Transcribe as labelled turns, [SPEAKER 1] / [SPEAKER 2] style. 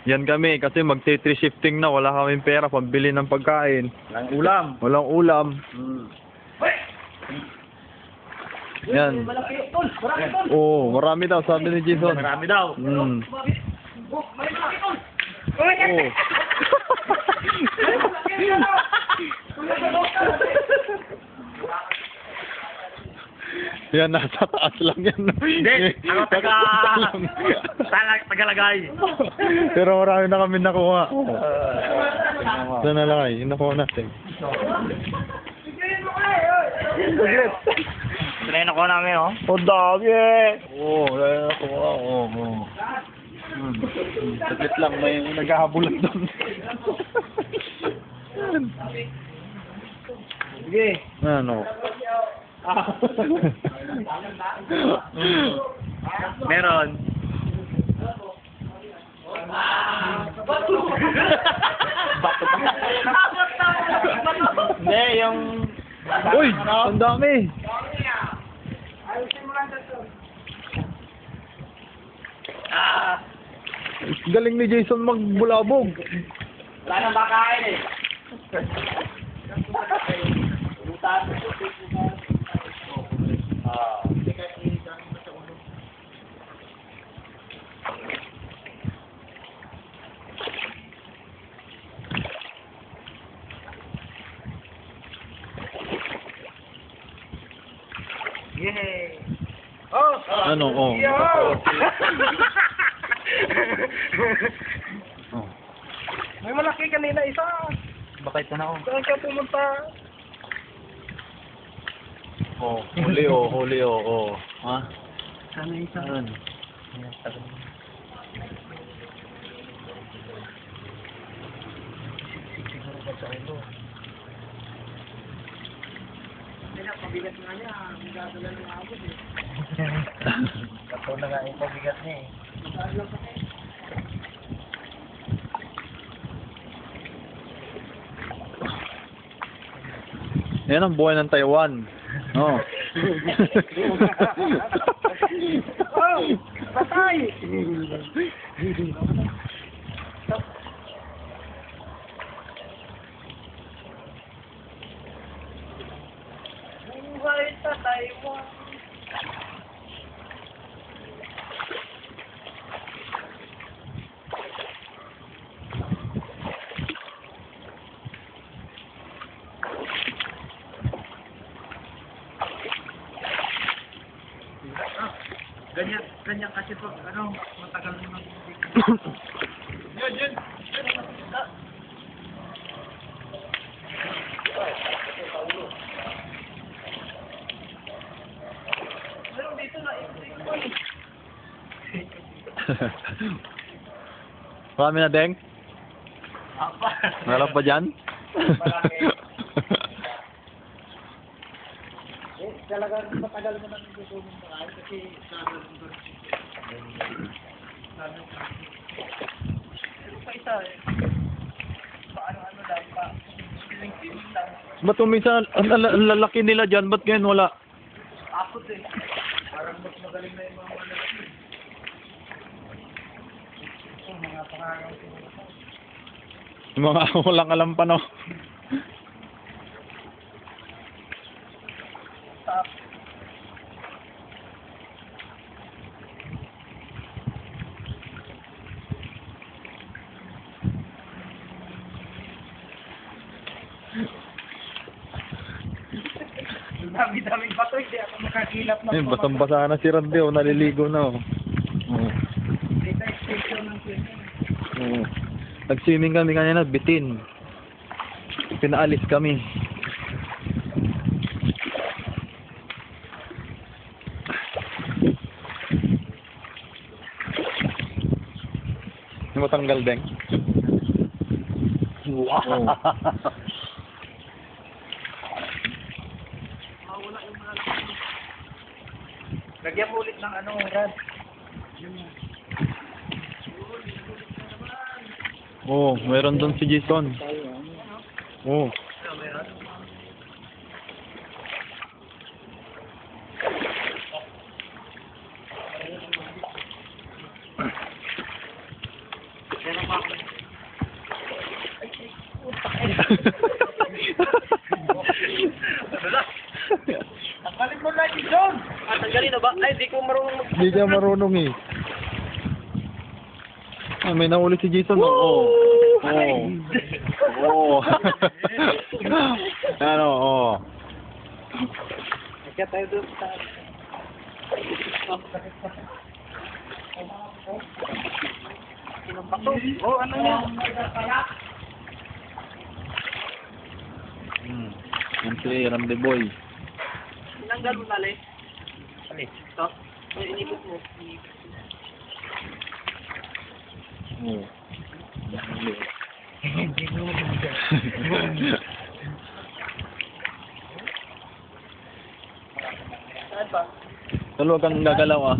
[SPEAKER 1] Yan kami kasi magti-3 shifting na, wala kaming pera pambili ng pagkain.
[SPEAKER 2] Walang ulam.
[SPEAKER 1] Walang ulam. Yan.
[SPEAKER 2] Malaki, tol. Marami, tol.
[SPEAKER 1] Oo, marami daw sabi ni Jason.
[SPEAKER 2] Marami daw.
[SPEAKER 1] Mm.
[SPEAKER 2] Malaki, tol.
[SPEAKER 1] Oo. Yan, nasa taas lang yan.
[SPEAKER 2] Hindi, ako tagalagay.
[SPEAKER 1] Pero marami na kami nakuha. Saan nalagay? Yung nakuha natin.
[SPEAKER 2] Ito na yung nakuha namin, oh.
[SPEAKER 1] Oh, dami eh! Oo, nakuha. Oo. Saglit lang, may naghahabulan doon.
[SPEAKER 2] Sige.
[SPEAKER 1] Ano?
[SPEAKER 2] Meron. Hindi, yung...
[SPEAKER 1] Uy! Ang dami! Galing ni Jason magbulabog.
[SPEAKER 2] Wala nang bakain eh. Yay! Oh!
[SPEAKER 1] Ano? Oh. Oh.
[SPEAKER 2] May malaki kanina isa.
[SPEAKER 1] Baka ito na oh.
[SPEAKER 2] Saan ka pumunta?
[SPEAKER 1] Oh, huli oh. Ha?
[SPEAKER 2] Sana isa.
[SPEAKER 1] Saan?
[SPEAKER 2] Siguro ba sa ito? Pabigat nga niya, magdadala ng abot eh. Ito na nga yung pabigat niya eh.
[SPEAKER 1] Yan ang buhay ng Taiwan. Oh.
[SPEAKER 2] Oh! Patay! Buhay sa Taiwan. Ganyan kasi pag matagal na Yun. Meron dito na
[SPEAKER 1] Marami na, Deng?
[SPEAKER 2] Apa?
[SPEAKER 1] Meron pa dyan?
[SPEAKER 2] Talagang matagal mo nang gusto mong makain kasi pero pa isa eh. Paano lang pa. Piling lang.
[SPEAKER 1] Ba't minsan ang lalaki nila dyan? Ba't ngayon wala?
[SPEAKER 2] Akot eh. Parang mas magaling na yung mga malaki. Mga pangarang
[SPEAKER 1] Yung mga walang alam pa no?
[SPEAKER 2] Dami-daming bato, hindi ako makakilap na.
[SPEAKER 1] Eh, basang-basa na si Randy, oh, naliligo na, oh. Oh.
[SPEAKER 2] Dito yung station ng swimming.
[SPEAKER 1] Oh. Nag-swimming kami kanina, bitin. Pinaalis kami. Yung matanggal, Deng. Wow! Oh.
[SPEAKER 2] Lagyan mo ulit ng Rad.
[SPEAKER 1] Oh, meron doon si Jason. Oh.
[SPEAKER 2] Tanggalin mo na si John! Tanggalin na ba? Ay, di ko marunong mag...
[SPEAKER 1] Hindi siya marunong eh. Ah, may nahuli si Jason. Oo. Oo. Ano, oo.
[SPEAKER 2] Kaya tayo doon sa... Bato. Oh, ano yan?
[SPEAKER 1] Yan si Ramde Boy.
[SPEAKER 2] Tinanggal mo nali. Ano ito? Ay, inipot mo.
[SPEAKER 1] Oo.
[SPEAKER 2] Hindi mo Saan pa?
[SPEAKER 1] Talo kang gagalaw ah.